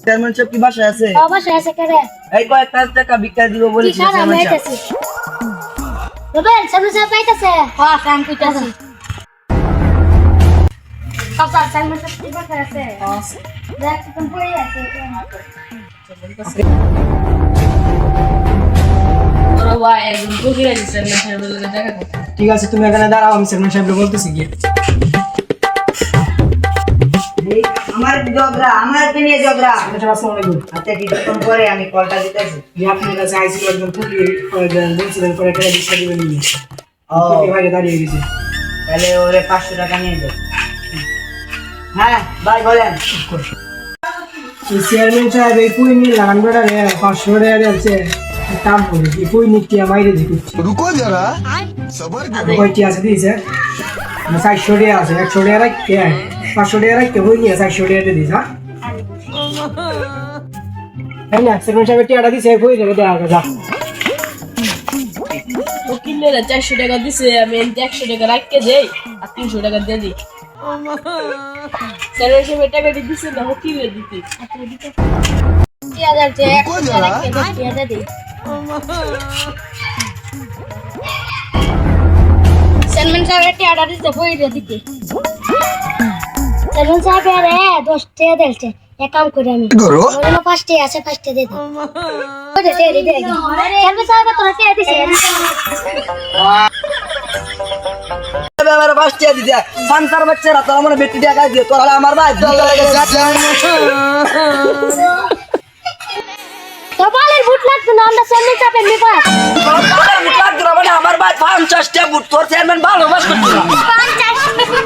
Chairman সাহেব কি বাসায় আছে? বাসায় আছে কেরে? এই কয়েক টাকা ভিক্ষা দিব বলেছি চেয়ারম্যান সাহেব। রুবেল চেয়ারম্যান সাহেব পাইতেছে। হ্যাঁ কাম কইতাছি। কাকা চেয়ারম্যান সাহেব কি বাসায় আছে? আছে। দেখ তুমি পড়ে আছে। ওরা ভাই একদম গভীরে চেয়ারম্যান সাহেবের লগে দেখা করতে। ঠিক আছে তুমি এখানে দাঁড়াও, আমি চেয়ারম্যান সাহেবকে বলতেছি গিয়ে। আমার জগরা আমার নিয়ে জগরা আসসালামু আলাইকুম। আচ্ছা কিছুক্ষণ পরে আমি কলটা দিতেছি। যে আপনার কাছে আইছিল একজন পুলিশ বলছিলেন পরে একটা রিক্সা দিবেন নিয়ে ও ভাইকে দাঁড়িয়ে গেছে। তাহলে ওরে 500 টাকা নিয়ে যাও। হ্যাঁ ভাই বলেন। চেয়ারম্যান সাহেব এই পুই নিয়ে লাগানটা 500 টাকা দিয়েছে। কাম করে এই পুই নিতে মাইরে দিচ্ছি। रुको जरा सबर करो। কয়টি আছে দিয়েছে? 400 টাকা আছে, 100 টাকা রাখতে 500 টাকা রাখতে বই নিয়ে 400 টাকা দিস। হ্যাঁ এই না চেয়ারম্যান সাহেব টাকা দিয়েছে, বই রেখে দেওয়া যা। উকিলেরা 400 টাকা দিছে, আমি 100 টাকা রাখকে দেই আর 300 টাকা দিয়ে দিই। চেয়ারম্যান সাহেব টাকা দিছে না উকিলে দিতে। 3000 যে रुको जरा 1000 দে। চেয়ারম্যান সাহেব টাকা দিতে বইরে দিতে। চেয়ারম্যান সাহেব আরে 10 টাকা দিলছে। এক কাম করে আমি करो ওর 5 টাকা আছে 5 টাকা দে দে। ওরে দে দে দে। চেয়ারম্যান সাহেব তোরা টাকা দিছে। আমার 5 টাকা দিতে সংসার বাচ্চারা তোরা মনে বেটি টাকা দিয়ে তোরা আমার ভাই তো বালের বুট লাগতো না আমরা চেয়ারম্যান সাহেবের নিবা। আমার ভাই 50 টাকা বুট তোর চেয়ারম্যান ভালোবাস করছিস। 50